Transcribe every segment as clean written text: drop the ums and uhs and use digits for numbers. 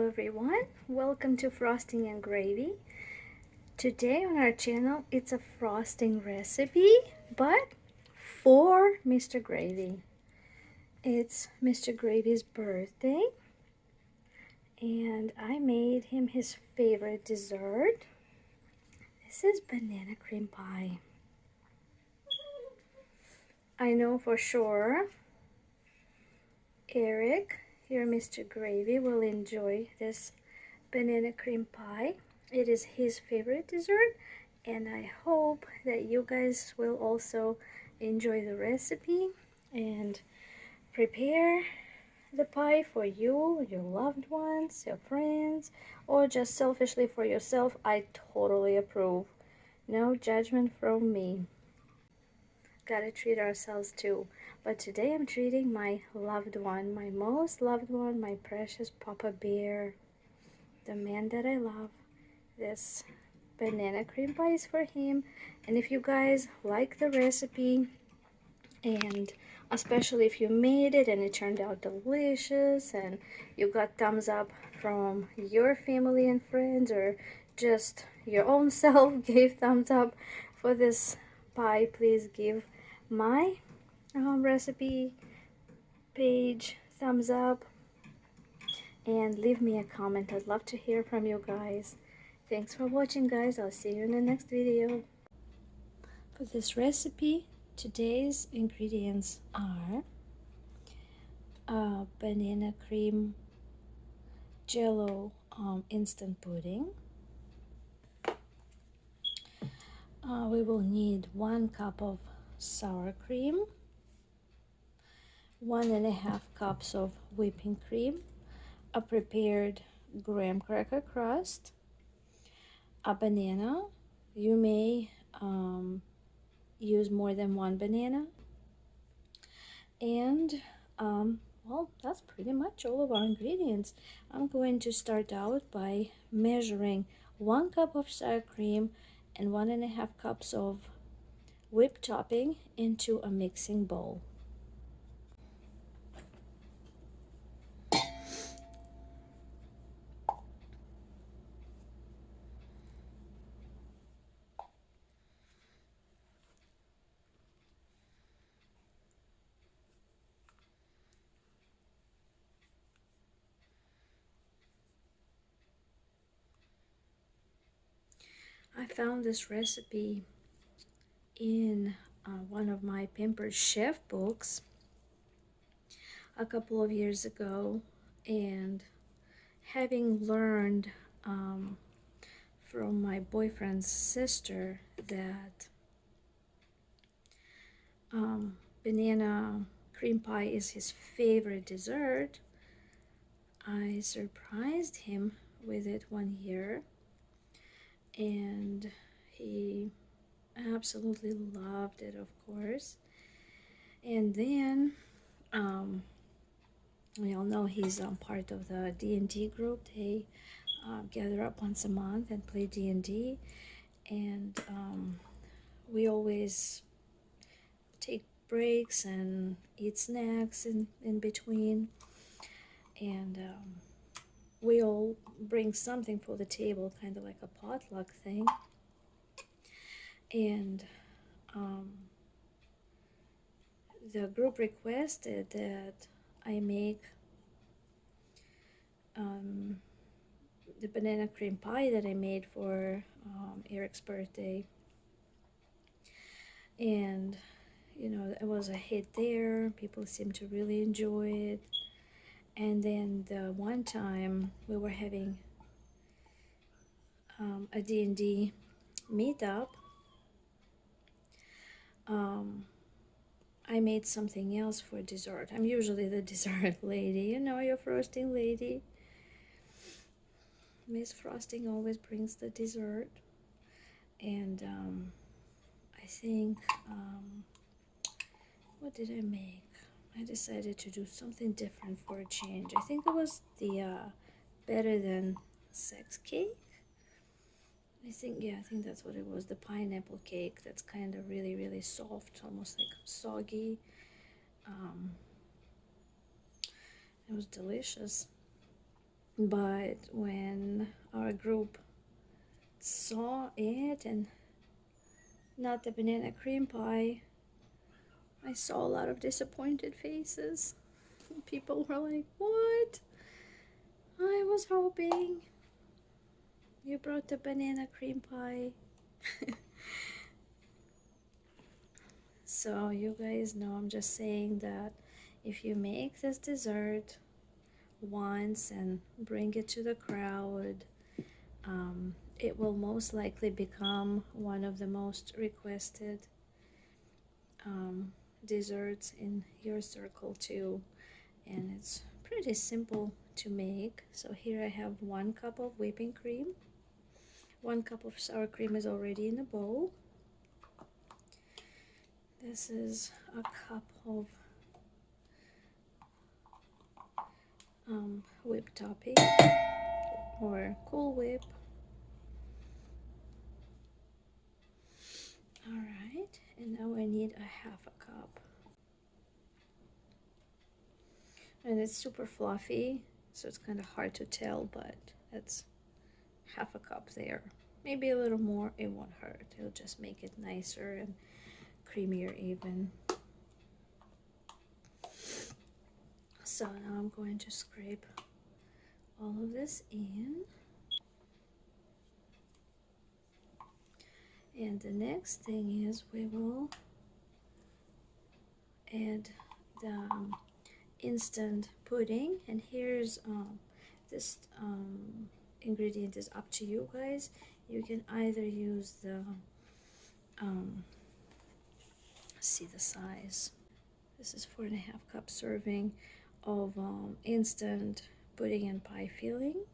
everyone, welcome to Frosting and Gravy. Today on our channel it's a frosting recipe, but for Mr. Gravy. It's Mr. Gravy's birthday and I made him his favorite dessert. This is banana cream pie. I know for sure Eric, your Mr. Gravy, will enjoy this banana cream pie. It is his favorite dessert, and I hope that you guys will also enjoy the recipe and prepare the pie for you, your loved ones, your friends, or just selfishly for yourself. I totally approve. No judgment from me. Gotta treat ourselves too. But today I'm treating my loved one, my most loved one, my precious Papa Bear, the man that I love. This banana cream pie is for him. And if you guys like the recipe, and especially if you made it and it turned out delicious and you got thumbs up from your family and friends, or just your own self gave thumbs up for this pie, please give my recipe page thumbs up and leave me a comment. I'd love to hear from you guys. Thanks for watching, guys. I'll see you in the next video. For this recipe, today's ingredients are banana cream jello instant pudding. We will need 1 cup of sour cream, 1.5 cups of whipping cream, a prepared graham cracker crust, a banana. You may use more than 1 banana, and well, that's pretty much all of our ingredients. I'm going to start out by measuring 1 cup of sour cream and 1.5 cups of whipped topping into a mixing bowl. I found this recipe in one of my Pampered Chef books a couple of years ago, and having learned from my boyfriend's sister that banana cream pie is his favorite dessert, I surprised him with it one year, and he absolutely loved it, of course. And then we all know he's part of the D&D group. They gather up once a month and play D&D, and we always take breaks and eat snacks in between, and we all bring something for the table, kind of like a potluck thing. And the group requested that I make the banana cream pie that I made for Eric's birthday, and you know, it was a hit there. People seemed to really enjoy it. And then the one time we were having a D&D meetup, I made something else for dessert. I'm usually the dessert lady, you know, your frosting lady. Miss Frosting always brings the dessert. And I think, what did I make? I decided to do something different for a change. I think it was the Better Than Sex cake. I think that's what it was, the pineapple cake that's kind of really, really soft, almost like soggy. It was delicious. But when our group saw it and not the banana cream pie, I saw a lot of disappointed faces. People were like, "What? I was hoping you brought the banana cream pie." So you guys know, I'm just saying that if you make this dessert once and bring it to the crowd, it will most likely become one of the most requested desserts in your circle too. And it's pretty simple to make. So here I have 1 cup of whipping cream. 1 cup of sour cream is already in the bowl. This is a cup of whipped topping or Cool Whip. Alright, and now I need a 1/2 cup. And it's super fluffy, so it's kind of hard to tell, but it's 1/2 cup there. Maybe a little more, it won't hurt. It'll just make it nicer and creamier even. So now I'm going to scrape all of this in. And the next thing is we will add the instant pudding. And here's this ingredient is up to you guys. You can either use the see the size. This is 4.5 cup serving of instant pudding and pie filling,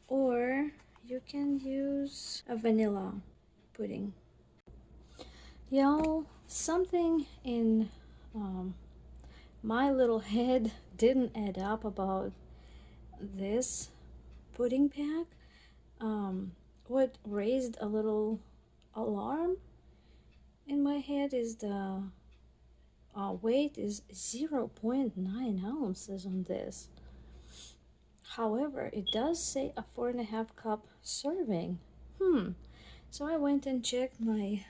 or you can use a vanilla pudding. Y'all, something in my little head didn't add up about this pudding pack. What raised a little alarm in my head is the weight is 0.9 ounces on this. However, it does say a 4.5 cup serving. So I went and checked my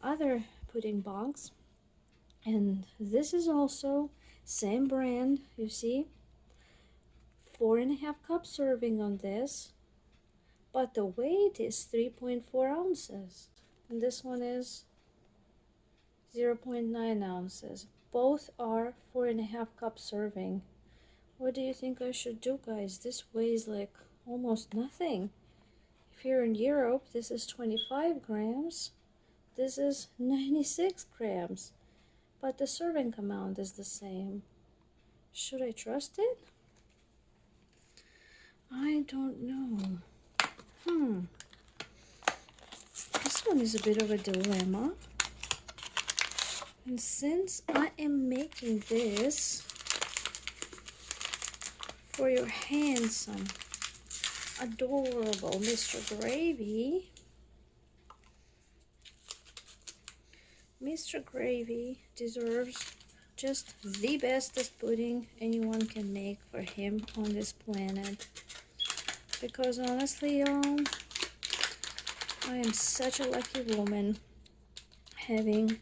other pudding box, and this is also same brand. You see, 4.5 cup serving on this, but the weight is 3.4 ounces, and this one is 0.9 ounces. Both are 4.5 cup serving. What do you think I should do, guys? This weighs like almost nothing. If you're in Europe, this is 25 grams. This is 96 grams. But the serving amount is the same. Should I trust it? I don't know. This one is a bit of a dilemma. And since I am making this for your handsome, adorable Mr. Gravy, Mr. Gravy deserves just the bestest pudding anyone can make for him on this planet. Because honestly, y'all, I am such a lucky woman having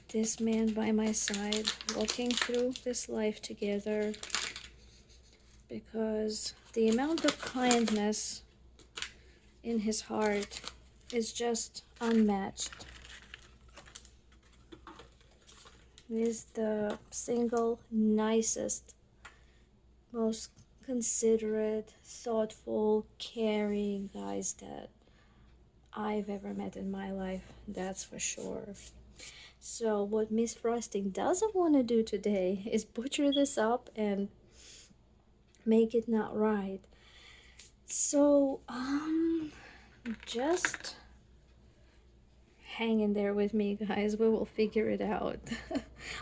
this man by my side, walking through this life together, because the amount of kindness in his heart is just unmatched. He is the single nicest, most considerate, thoughtful, caring guys that I've ever met in my life, that's for sure. So what Miss Frosting doesn't want to do today is butcher this up and make it not right. So just hang in there with me, guys. We will figure it out.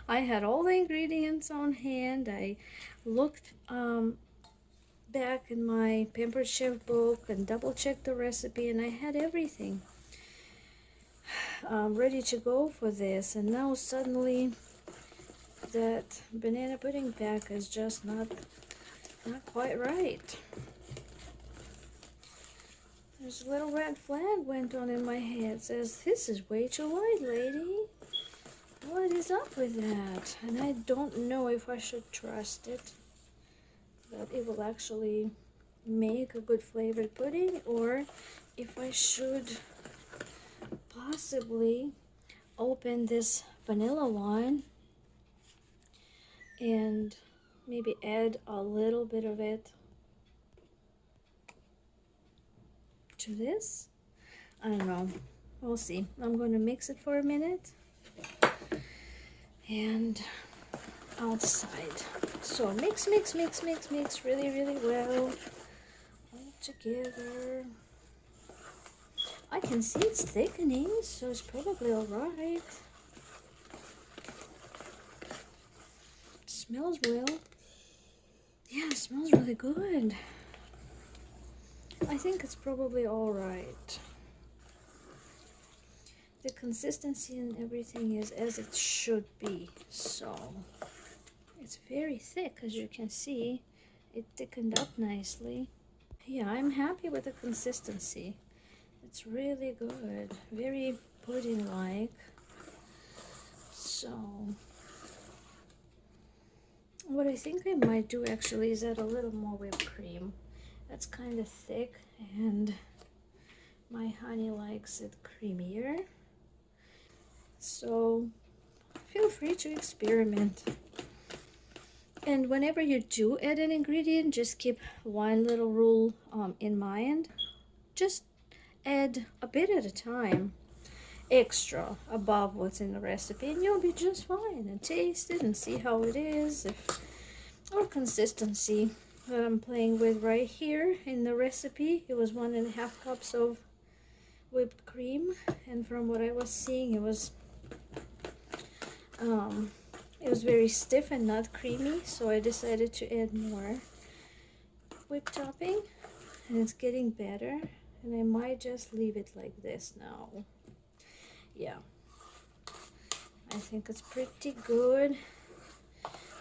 I had all the ingredients on hand. I looked back in my Pampered Chef book and double checked the recipe, and I had everything ready to go for this. And now suddenly that banana pudding pack is just not not quite right. There's a little red flag went on in my head. It says, this is way too light, lady. What is up with that? And I don't know if I should trust it, that it will actually make a good flavored pudding, or if I should possibly open this vanilla one and maybe add a little bit of it to this. I don't know. We'll see. I'm going to mix it for a minute and I'll decide. So mix, mix, mix, mix, mix really, really well all together. I can see it's thickening, so it's probably all right. Smells well. Yeah, it smells really good. I think it's probably all right. The consistency and everything is as it should be. So it's very thick, as you can see. It thickened up nicely. Yeah, I'm happy with the consistency. It's really good, very pudding-like. So what I think I might do actually is add a little more whipped cream. That's kind of thick and my honey likes it creamier. So feel free to experiment. And whenever you do add an ingredient, just keep one little rule in mind. Just add a bit at a time, extra above what's in the recipe, and you'll be just fine. And taste it and see how it is. Or consistency that I'm playing with right here in the recipe, it was 1.5 cups of whipped cream, and from what I was seeing, it was very stiff and not creamy, so I decided to add more whipped topping, and it's getting better. And I might just leave it like this now. Yeah, I think it's pretty good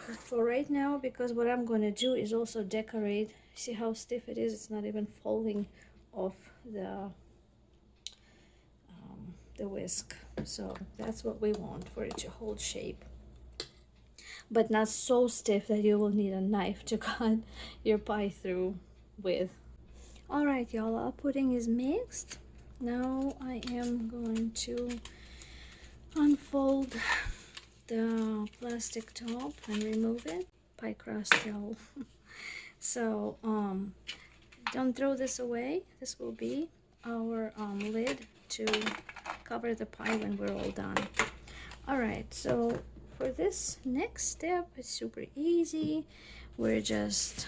for right now, because what I'm going to do is also decorate. See how stiff it is? It's not even falling off the whisk. So that's what we want, for it to hold shape, but not so stiff that you will need a knife to cut your pie through with. All right, y'all, our pudding is mixed. Now I am going to unfold the plastic top and remove it. Pie crust, y'all. So don't throw this away. This will be our lid to cover the pie when we're all done. All right, so for this next step, it's super easy. We're just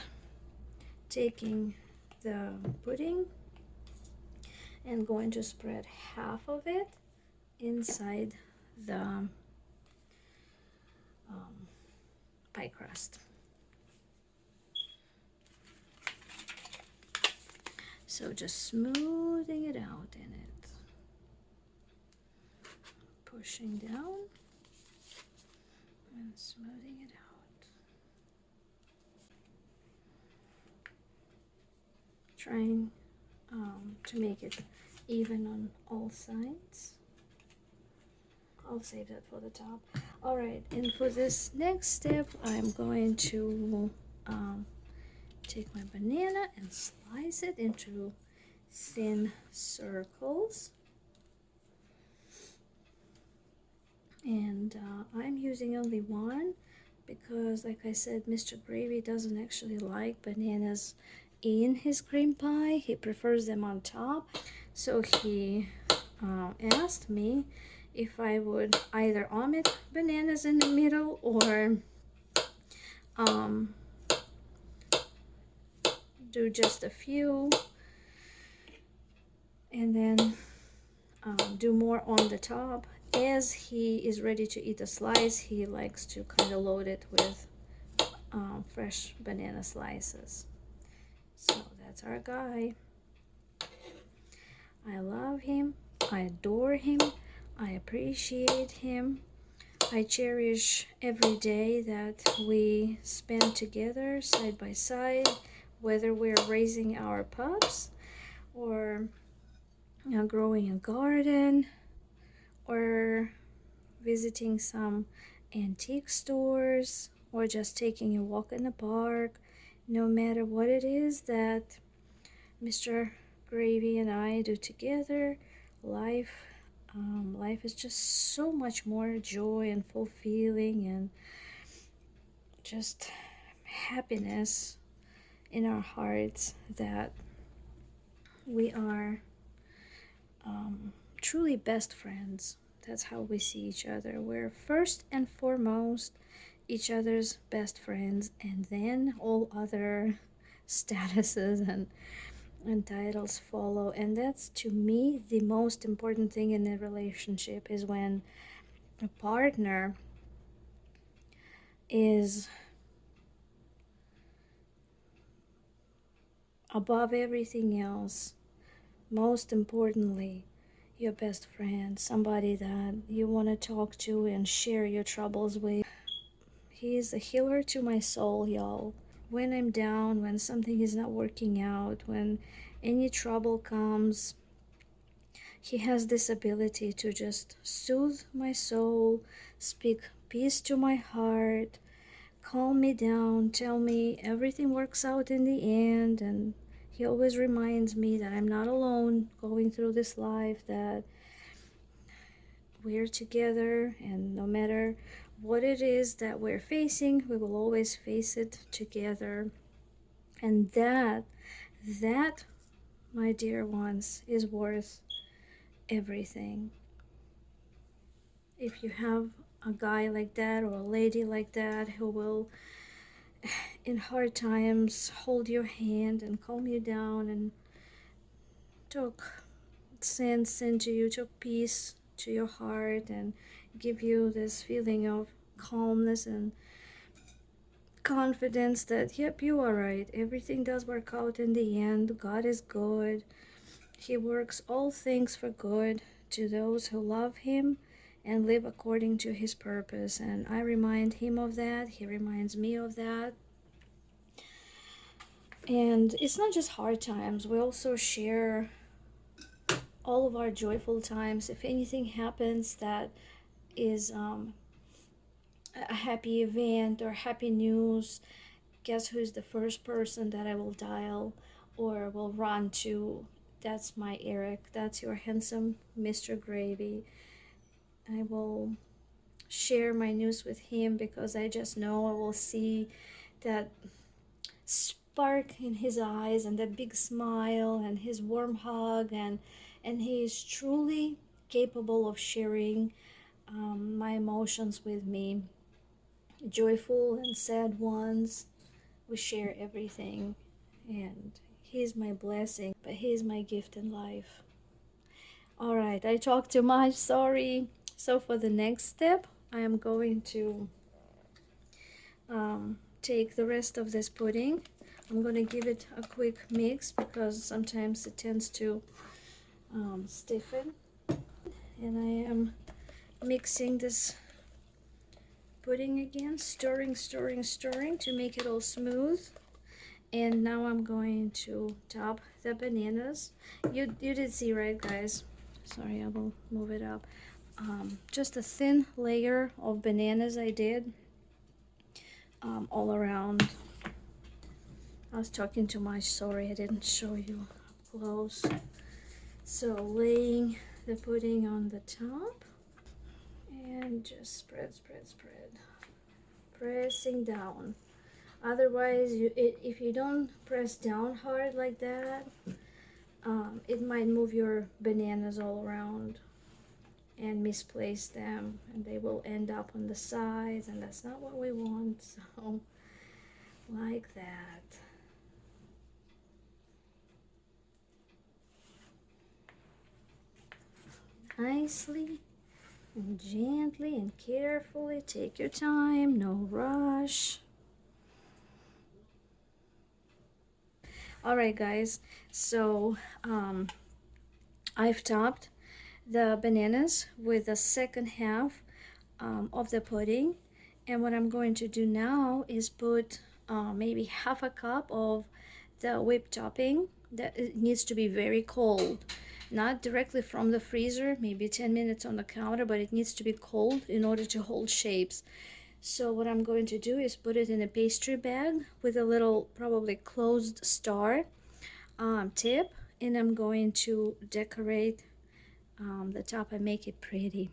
taking the pudding and going to spread half of it inside the pie crust. So just smoothing it out in it, pushing down and smoothing it out, trying to make it even on all sides. I'll save that for the top. All right, and for this next step, I'm going to take my banana and slice it into thin circles. And I'm using only one because, like I said, Mr. Gravy doesn't actually like bananas in his cream pie. He prefers them on top. So he asked me if I would either omit bananas in the middle or do just a few and then do more on the top. As he is ready to eat a slice, he likes to kind of load it with fresh banana slices. So that's our guy. I love him, I adore him, I appreciate him. I cherish every day that we spend together side by side, whether we're raising our pups or growing a garden or visiting some antique stores or just taking a walk in the park. No matter what it is that Mr. Gravy and I do together, life life is just so much more joy and fulfilling and just happiness in our hearts that we are truly best friends. That's how we see each other. We're first and foremost each other's best friends, and then all other statuses and titles follow. And that's, to me, the most important thing in a relationship is when a partner is above everything else. Most importantly, your best friend, somebody that you want to talk to and share your troubles with. He is a healer to my soul, y'all. When I'm down, when something is not working out, when any trouble comes, he has this ability to just soothe my soul, speak peace to my heart, calm me down, tell me everything works out in the end, and he always reminds me that I'm not alone going through this life, that we're together, and no matter what it is that we're facing, we will always face it together. And that, my dear ones, is worth everything. If you have a guy like that or a lady like that who will, in hard times, hold your hand and calm you down and talk sense into you, talk peace to your heart, and give you this feeling of calmness and confidence that, yep, you are right. Everything does work out in the end. God is good. He works all things for good to those who love Him and live according to His purpose. And I remind Him of that. He reminds me of that. And it's not just hard times. We also share all of our joyful times. If anything happens that is a happy event or happy news, guess who's the first person that I will dial or will run to? That's my Eric. That's your handsome Mr. Gravy. I will share my news with him because I just know I will see that spark in his eyes and that big smile and his warm hug, and he is truly capable of sharing my emotions with me, joyful and sad ones. We share everything, and he's my blessing, but he's my gift in life. All right, I talked too much, sorry. So for the next step, I am going to take the rest of this pudding. I'm going to give it a quick mix because sometimes it tends to stiffen. And I am mixing this pudding again, stirring, stirring, stirring to make it all smooth. And now I'm going to top the bananas. You did see, right, guys? Sorry, I will move it up. Just a thin layer of bananas I did all around. I was talking too much, sorry I didn't show you up close. So laying the pudding on the top and just spread, spread, spread, pressing down. Otherwise, if you don't press down hard like that, it might move your bananas all around and misplace them, and they will end up on the sides, and that's not what we want. So like that. Nicely and gently and carefully, take your time, no rush. All right, guys, so I've topped the bananas with the second half of the pudding. And what I'm going to do now is put maybe half a cup of the whipped topping. That it needs to be very cold, not directly from the freezer, maybe 10 minutes on the counter, but it needs to be cold in order to hold shapes. So what I'm going to do is put it in a pastry bag with a little probably closed star tip, and I'm going to decorate the top and make it pretty.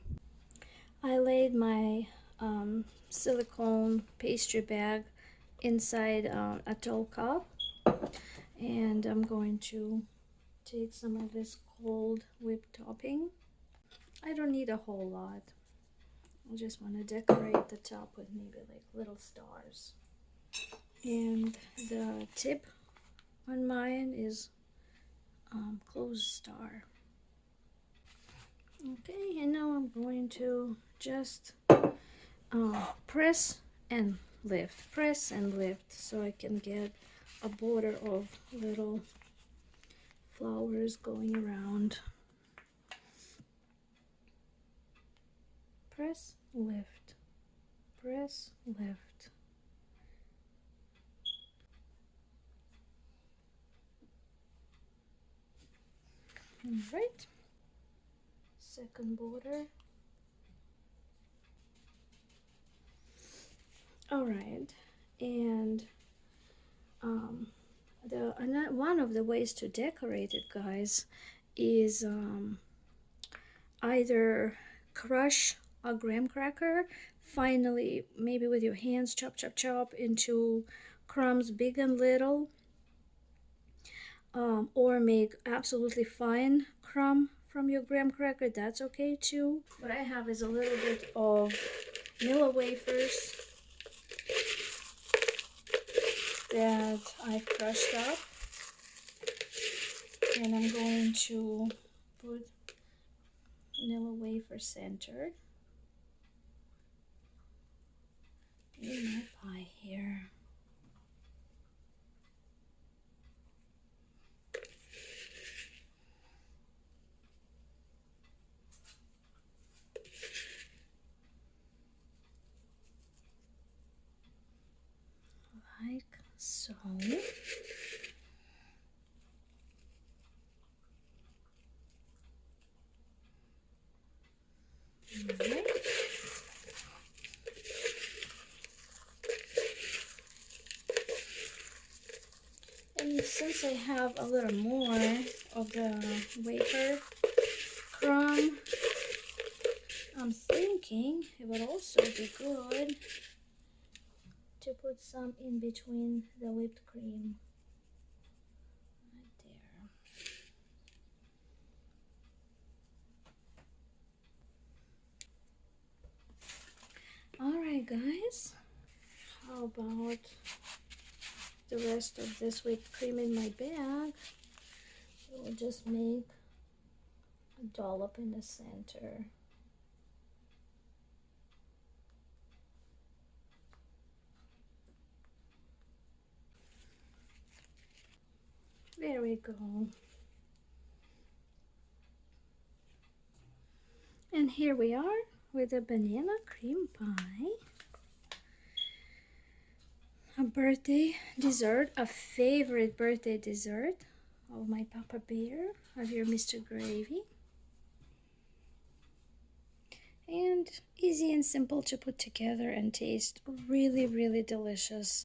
I laid my silicone pastry bag inside a tall cup, and I'm going to take some of this cold whipped topping. I don't need a whole lot. I just want to decorate the top with maybe like little stars. And the tip on mine is closed star. Okay, and now I'm going to just press and lift, so I can get a border of little flowers going around. Press, lift, press, lift. All right, second border. All right, and one of the ways to decorate it, guys, is either crush a graham cracker finally, maybe with your hands, chop chop chop into crumbs big and little, or make absolutely fine crumb from your graham cracker. That's okay too. What I have is a little bit of vanilla wafers that I've crushed up, and I'm going to put vanilla wafer center in my pie here. Like so. Alright. And since I have a little more of the wafer crumb, I'm thinking it would also be good to put some in between the whipped cream. Right there. Alright guys, how about the rest of this whipped cream in my bag? We'll just make a dollop in the center. There we go. And here we are with a banana cream pie. A birthday dessert, a favorite birthday dessert of my Papa Bear, of your Mr. Gravy. And easy and simple to put together and taste really, really delicious.